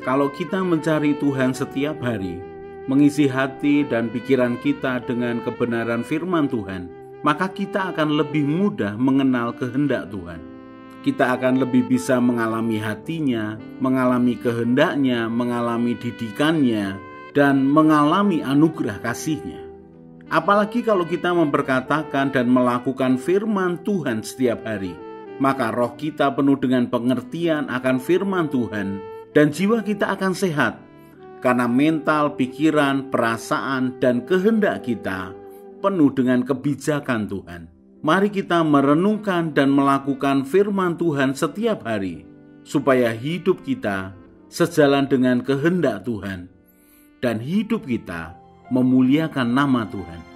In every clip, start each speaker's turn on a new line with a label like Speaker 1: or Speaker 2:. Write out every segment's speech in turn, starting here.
Speaker 1: Kalau kita mencari Tuhan setiap hari, mengisi hati dan pikiran kita dengan kebenaran firman Tuhan, maka kita akan lebih mudah mengenal kehendak Tuhan. Kita akan lebih bisa mengalami hatinya, mengalami kehendaknya, mengalami didikannya, dan mengalami anugerah kasihnya. Apalagi kalau kita memperkatakan dan melakukan firman Tuhan setiap hari, maka roh kita penuh dengan pengertian akan firman Tuhan, dan jiwa kita akan sehat, karena mental, pikiran, perasaan, dan kehendak kita penuh dengan kebijakan Tuhan. Mari kita merenungkan dan melakukan firman Tuhan setiap hari, supaya hidup kita sejalan dengan kehendak Tuhan, dan hidup kita memuliakan nama Tuhan.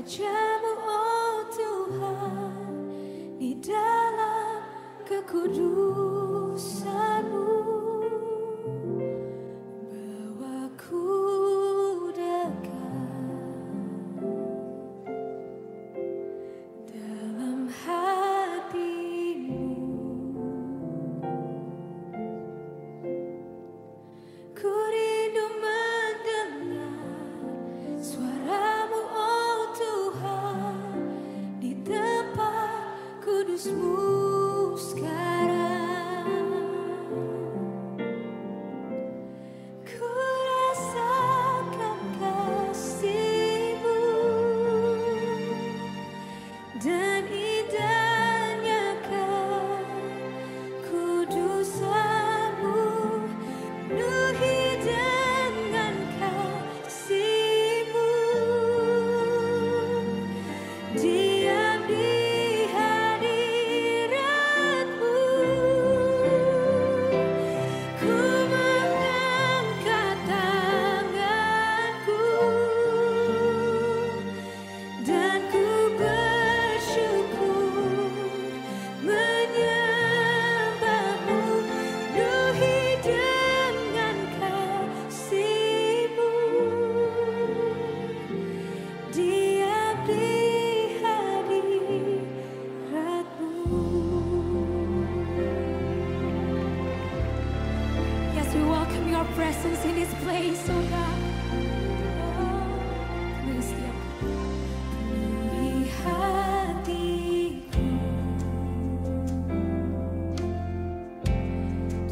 Speaker 2: Wajah-Mu, oh Tuhan, di dalam kekudusan-Mu, bawaku dekat dalam hati-Mu. Ku rindu mendengar suara-Mu, oh Tuhan, di tempat kudus-Mu sekarang. Ku rasakan kasih-Mu dan indahnya kekudusan-Mu, penuhi dengan kasih-Mu, diam di hadirat-Mu. Ku mengangkat tanganku dan ku bersyukur menyembah-Mu, penuhi dengan kasih-Mu, diam di hadirat-Mu. Yes, we welcome Your presence in this place, oh God. Oh, please, yeah. Penuhi hatiku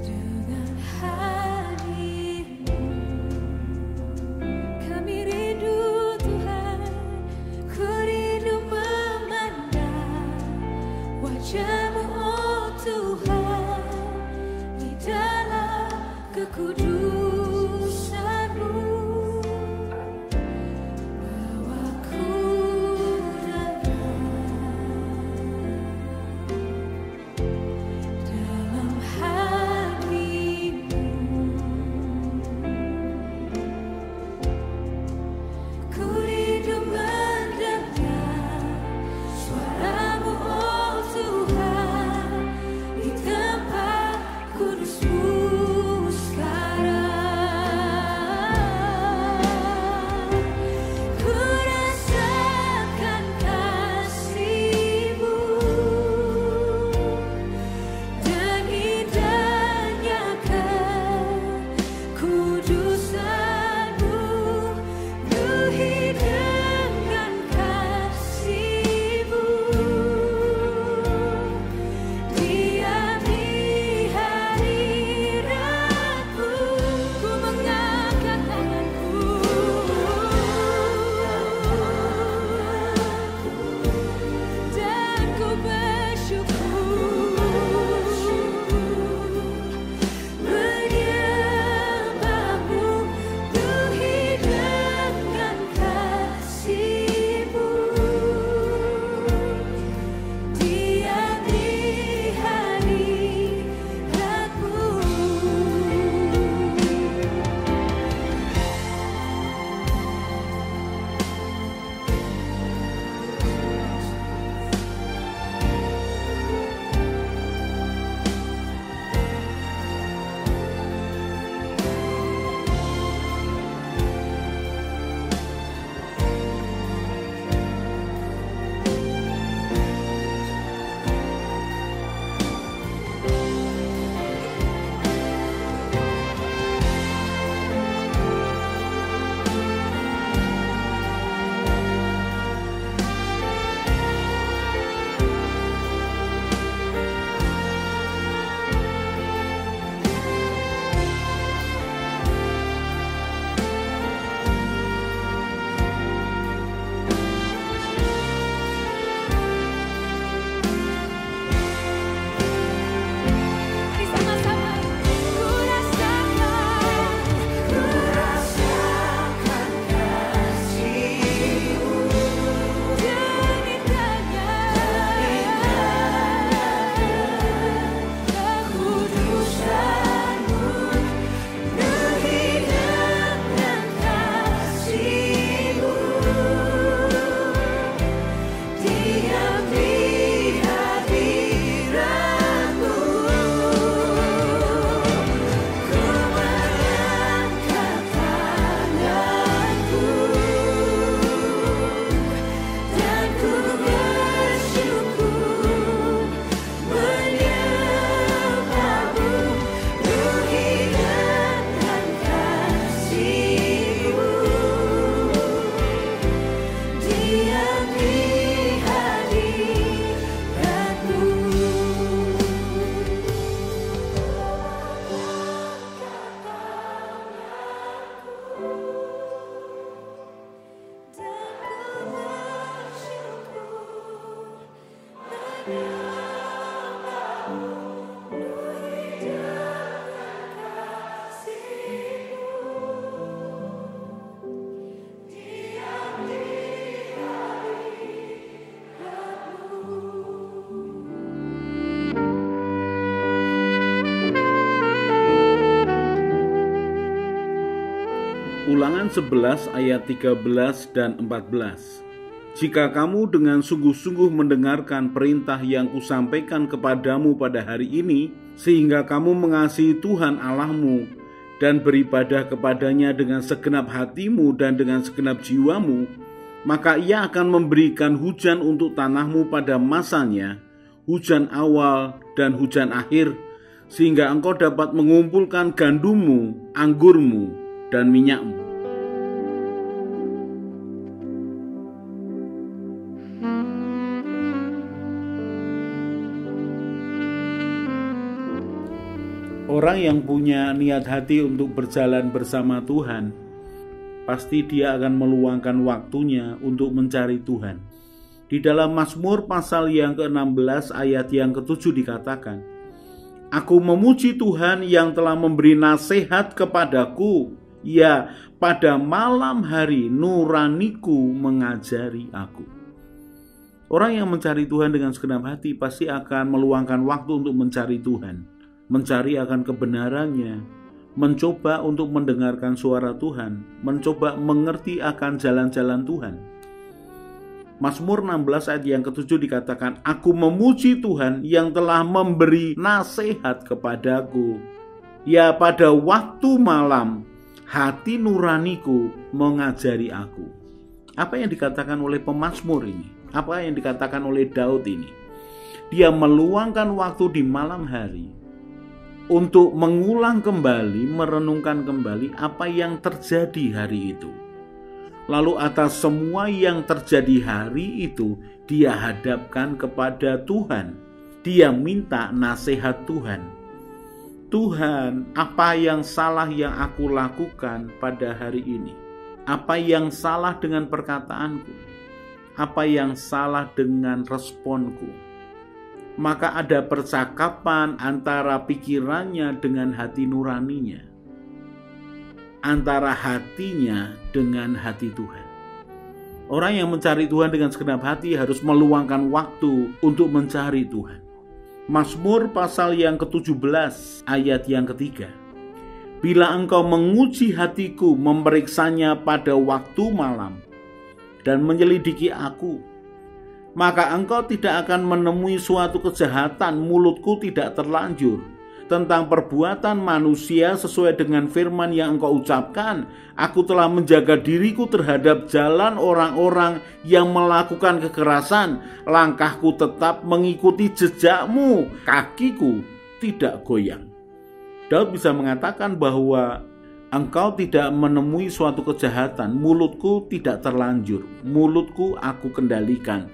Speaker 2: dengan hadir-Mu. Kami rindu Tuhan, ku rindu memandang wajah-Mu, oh Tuhan, di dalam kekudusan-Mu,
Speaker 1: Ulangan 11 ayat 13 dan 14. Jika kamu dengan sungguh-sungguh mendengarkan perintah yang kusampaikan kepadamu pada hari ini, sehingga kamu mengasihi Tuhan Allahmu dan beribadah kepadanya dengan segenap hatimu dan dengan segenap jiwamu, maka Ia akan memberikan hujan untuk tanahmu pada masanya, hujan awal dan hujan akhir, sehingga engkau dapat mengumpulkan gandummu, anggurmu, dan minyakmu. Orang yang punya niat hati untuk berjalan bersama Tuhan, pasti dia akan meluangkan waktunya untuk mencari Tuhan. Di dalam Mazmur pasal yang ke-16 ayat yang ke-7 dikatakan, Aku memuji Tuhan yang telah memberi nasihat kepadaku. Ya, pada malam hari nuraniku mengajari aku. Orang yang mencari Tuhan dengan segenap hati pasti akan meluangkan waktu untuk mencari Tuhan, mencari akan kebenarannya, mencoba untuk mendengarkan suara Tuhan, mencoba mengerti akan jalan-jalan Tuhan. Mazmur 16 ayat yang ke-7 dikatakan, Aku memuji Tuhan yang telah memberi nasihat kepadaku. Ya, pada waktu malam hati nuraniku mengajari aku. Apa yang dikatakan oleh pemazmur ini? Apa yang dikatakan oleh Daud ini? Dia meluangkan waktu di malam hari untuk mengulang kembali, merenungkan kembali apa yang terjadi hari itu. Lalu atas semua yang terjadi hari itu, dia hadapkan kepada Tuhan. Dia minta nasihat Tuhan. Tuhan, apa yang salah yang aku lakukan pada hari ini? Apa yang salah dengan perkataanku? Apa yang salah dengan responku? Maka ada percakapan antara pikirannya dengan hati nuraninya, antara hatinya dengan hati Tuhan. Orang yang mencari Tuhan dengan segenap hati harus meluangkan waktu untuk mencari Tuhan. Mazmur pasal yang ke-17 ayat yang ketiga. Bila engkau menguji hatiku, memeriksanya pada waktu malam, dan menyelidiki aku, maka engkau tidak akan menemui suatu kejahatan, mulutku tidak terlanjur. Tentang perbuatan manusia sesuai dengan firman yang engkau ucapkan, aku telah menjaga diriku terhadap jalan orang-orang yang melakukan kekerasan. Langkahku tetap mengikuti jejakmu, kakiku tidak goyang. Daud bisa mengatakan bahwa engkau tidak menemui suatu kejahatan, mulutku tidak terlanjur, mulutku aku kendalikan,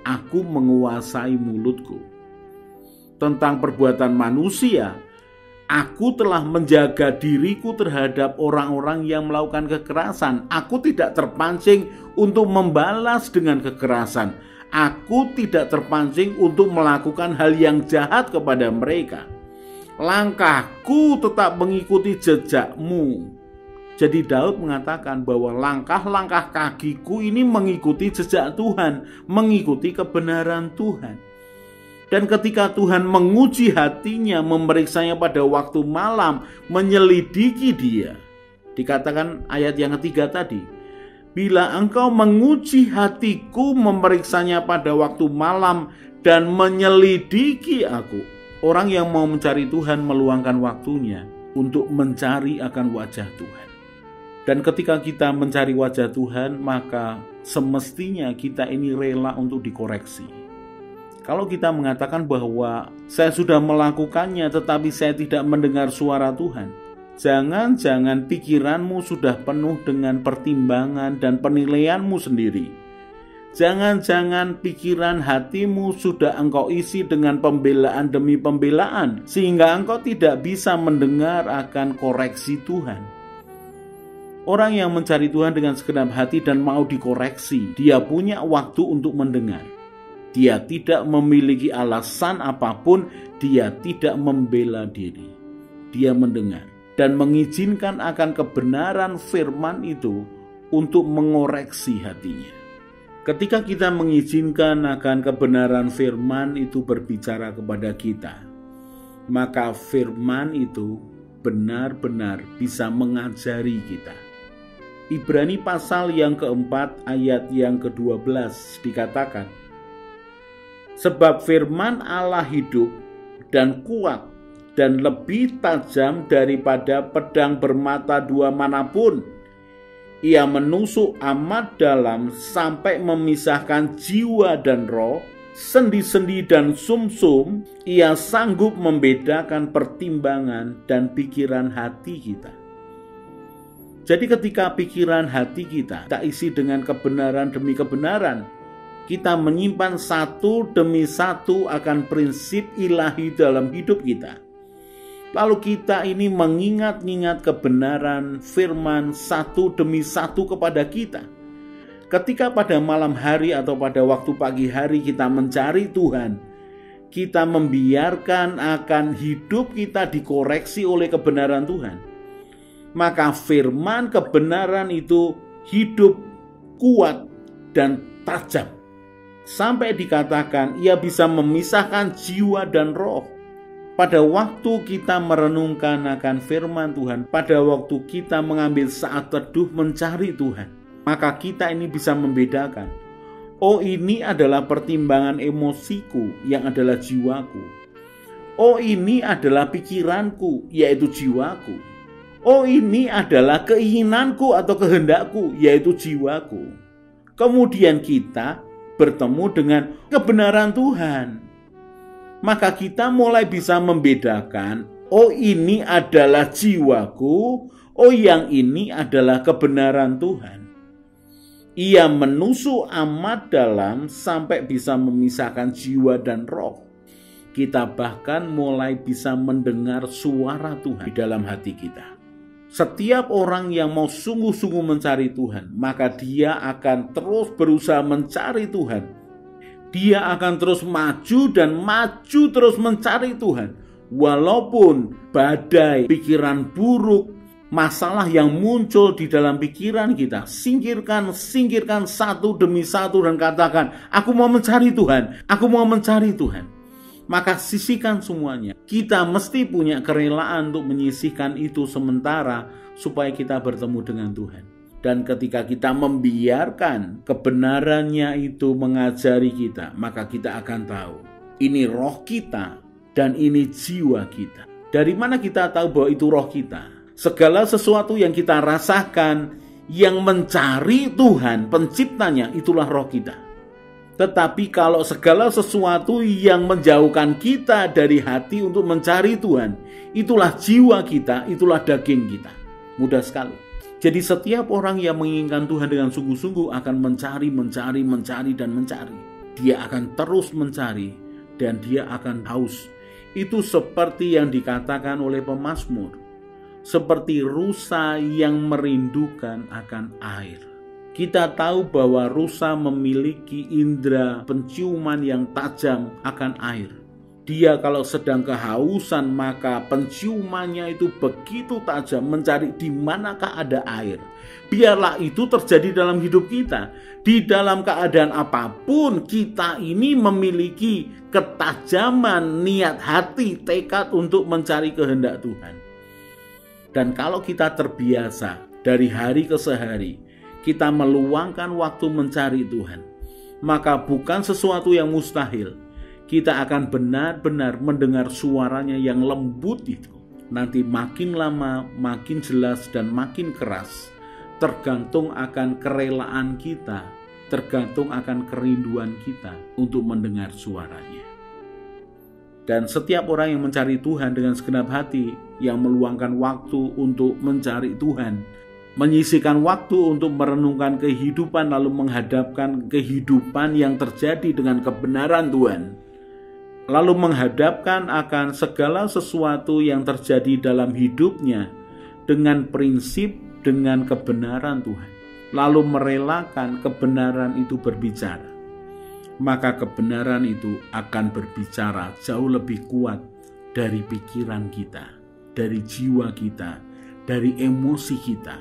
Speaker 1: aku menguasai mulutku. Tentang perbuatan manusia, aku telah menjaga diriku terhadap orang-orang yang melakukan kekerasan. Aku tidak terpancing untuk membalas dengan kekerasan. Aku tidak terpancing untuk melakukan hal yang jahat kepada mereka. Langkahku tetap mengikuti jejakmu. Jadi Daud mengatakan bahwa langkah-langkah kakiku ini mengikuti jejak Tuhan, mengikuti kebenaran Tuhan. Dan ketika Tuhan menguji hatinya, memeriksanya pada waktu malam, menyelidiki dia. Dikatakan ayat yang ketiga tadi, bila engkau menguji hatiku, memeriksanya pada waktu malam, dan menyelidiki aku. Orang yang mau mencari Tuhan meluangkan waktunya untuk mencari akan wajah Tuhan. Dan ketika kita mencari wajah Tuhan, maka semestinya kita ini rela untuk dikoreksi. Kalau kita mengatakan bahwa saya sudah melakukannya tetapi saya tidak mendengar suara Tuhan, jangan-jangan pikiranmu sudah penuh dengan pertimbangan dan penilaianmu sendiri. Jangan-jangan pikiran hatimu sudah engkau isi dengan pembelaan demi pembelaan, sehingga engkau tidak bisa mendengar akan koreksi Tuhan. Orang yang mencari Tuhan dengan segenap hati dan mau dikoreksi, dia punya waktu untuk mendengar. Dia tidak memiliki alasan apapun, dia tidak membela diri. Dia mendengar dan mengizinkan akan kebenaran firman itu untuk mengoreksi hatinya. Ketika kita mengizinkan akan kebenaran firman itu berbicara kepada kita, maka firman itu benar-benar bisa mengajari kita. Ibrani pasal yang keempat ayat yang ke-12 dikatakan, sebab firman Allah hidup dan kuat dan lebih tajam daripada pedang bermata dua manapun. Ia menusuk amat dalam sampai memisahkan jiwa dan roh, sendi-sendi dan sumsum. Ia sanggup membedakan pertimbangan dan pikiran hati kita. Jadi ketika pikiran hati kita isi dengan kebenaran demi kebenaran, kita menyimpan satu demi satu akan prinsip ilahi dalam hidup kita. Lalu kita ini mengingat-ingat kebenaran firman satu demi satu kepada kita. Ketika pada malam hari atau pada waktu pagi hari kita mencari Tuhan, kita membiarkan akan hidup kita dikoreksi oleh kebenaran Tuhan. Maka firman kebenaran itu hidup, kuat, dan tajam. Sampai dikatakan ia bisa memisahkan jiwa dan roh. Pada waktu kita merenungkan akan firman Tuhan, pada waktu kita mengambil saat teduh mencari Tuhan, maka kita ini bisa membedakan, oh ini adalah pertimbangan emosiku yang adalah jiwaku. Oh ini adalah pikiranku yaitu jiwaku. Oh ini adalah keinginanku atau kehendakku yaitu jiwaku. Kemudian kita bertemu dengan kebenaran Tuhan. Maka kita mulai bisa membedakan, oh ini adalah jiwaku, oh yang ini adalah kebenaran Tuhan. Ia menusuk amat dalam sampai bisa memisahkan jiwa dan roh. Kita bahkan mulai bisa mendengar suara Tuhan di dalam hati kita. Setiap orang yang mau sungguh-sungguh mencari Tuhan, maka dia akan terus berusaha mencari Tuhan. Dia akan terus maju dan maju terus mencari Tuhan. Walaupun badai, pikiran buruk, masalah yang muncul di dalam pikiran kita, singkirkan satu demi satu dan katakan, aku mau mencari Tuhan, aku mau mencari Tuhan. Maka sisihkan semuanya. Kita mesti punya kerelaan untuk menyisihkan itu sementara supaya kita bertemu dengan Tuhan. Dan ketika kita membiarkan kebenarannya itu mengajari kita, maka kita akan tahu ini roh kita dan ini jiwa kita. Dari mana kita tahu bahwa itu roh kita? Segala sesuatu yang kita rasakan yang mencari Tuhan, penciptanya, itulah roh kita. Tetapi kalau segala sesuatu yang menjauhkan kita dari hati untuk mencari Tuhan, itulah jiwa kita, itulah daging kita. Mudah sekali. Jadi setiap orang yang menginginkan Tuhan dengan sungguh-sungguh akan mencari dan mencari. Dia akan terus mencari dan dia akan haus. Itu seperti yang dikatakan oleh pemazmur. Seperti rusa yang merindukan akan air. Kita tahu bahwa rusa memiliki indera penciuman yang tajam akan air. Dia kalau sedang kehausan maka penciumannya itu begitu tajam mencari di manakah ada air. Biarlah itu terjadi dalam hidup kita. Di dalam keadaan apapun kita ini memiliki ketajaman niat hati, tekad untuk mencari kehendak Tuhan. Dan kalau kita terbiasa dari hari ke sehari, kita meluangkan waktu mencari Tuhan, maka bukan sesuatu yang mustahil. Kita akan benar-benar mendengar suaranya yang lembut itu. Nanti makin lama, makin jelas dan makin keras. Tergantung akan kerelaan kita, tergantung akan kerinduan kita untuk mendengar suaranya. Dan setiap orang yang mencari Tuhan dengan segenap hati, yang meluangkan waktu untuk mencari Tuhan, menyisihkan waktu untuk merenungkan kehidupan lalu menghadapkan kehidupan yang terjadi dengan kebenaran Tuhan, lalu menghadapkan akan segala sesuatu yang terjadi dalam hidupnya dengan prinsip, dengan kebenaran Tuhan, lalu merelakan kebenaran itu berbicara. maka kebenaran itu akan berbicara jauh lebih kuat dari pikiran kita, dari jiwa kita, dari emosi kita,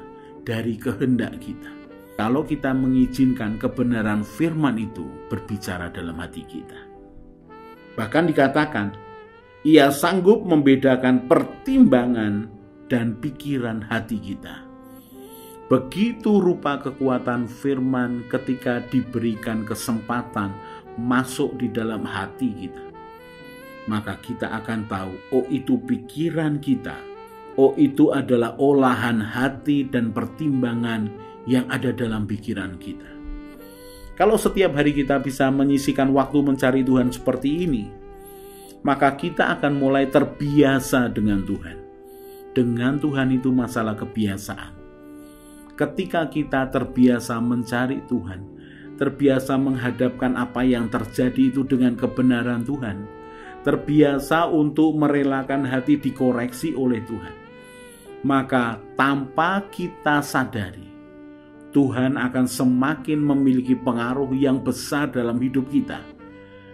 Speaker 1: dari kehendak kita. Kalau kita mengizinkan kebenaran firman itu berbicara dalam hati kita. Bahkan dikatakan, Ia sanggup membedakan pertimbangan dan pikiran hati kita. Begitu rupa kekuatan firman ketika diberikan kesempatan masuk di dalam hati kita. Maka kita akan tahu, oh itu pikiran kita, oh itu adalah olahan hati dan pertimbangan yang ada dalam pikiran kita. Kalau setiap hari kita bisa menyisihkan waktu mencari Tuhan seperti ini, maka kita akan mulai terbiasa dengan Tuhan. Dengan Tuhan itu masalah kebiasaan. Ketika kita terbiasa mencari Tuhan, terbiasa menghadapkan apa yang terjadi itu dengan kebenaran Tuhan, terbiasa untuk merelakan hati dikoreksi oleh Tuhan, maka tanpa kita sadari, Tuhan akan semakin memiliki pengaruh yang besar dalam hidup kita.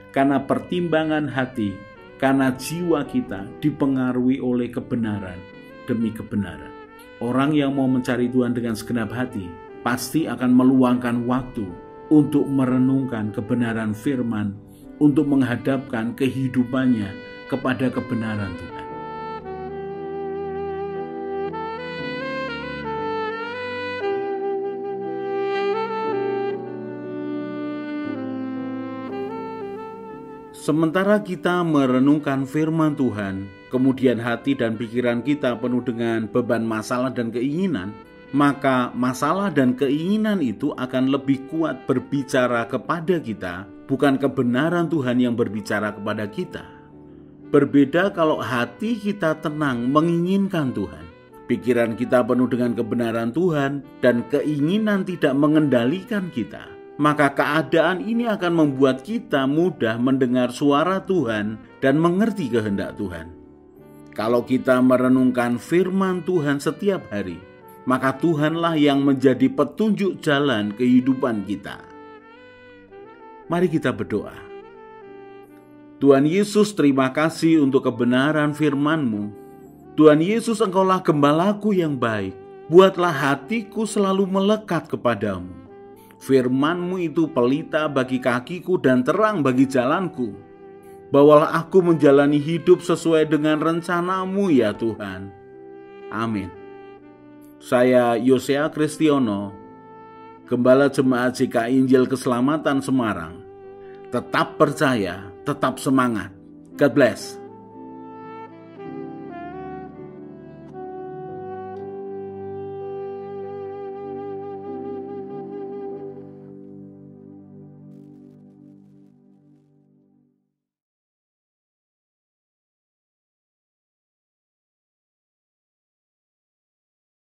Speaker 1: Karena pertimbangan hati, karena jiwa kita dipengaruhi oleh kebenaran demi kebenaran. Orang yang mau mencari Tuhan dengan segenap hati pasti akan meluangkan waktu untuk merenungkan kebenaran firman, untuk menghadapkan kehidupannya kepada kebenaran Tuhan. Sementara kita merenungkan firman Tuhan, kemudian hati dan pikiran kita penuh dengan beban masalah dan keinginan, maka masalah dan keinginan itu akan lebih kuat berbicara kepada kita, bukan kebenaran Tuhan yang berbicara kepada kita. Berbeda kalau hati kita tenang menginginkan Tuhan, pikiran kita penuh dengan kebenaran Tuhan, dan keinginan tidak mengendalikan kita. Maka keadaan ini akan membuat kita mudah mendengar suara Tuhan dan mengerti kehendak Tuhan. Kalau kita merenungkan firman Tuhan setiap hari, maka Tuhanlah yang menjadi petunjuk jalan kehidupan kita. Mari kita berdoa. Tuhan Yesus, terima kasih untuk kebenaran firman-Mu. Tuhan Yesus, Engkaulah gembalaku yang baik. Buatlah hatiku selalu melekat kepadamu. Firman-Mu itu pelita bagi kakiku dan terang bagi jalanku. Bawalah aku menjalani hidup sesuai dengan rencana-Mu ya Tuhan. Amin. Saya Yosea Kristiono, Gembala Jemaat GKI Injil Keselamatan Semarang. Tetap percaya, tetap semangat. God bless.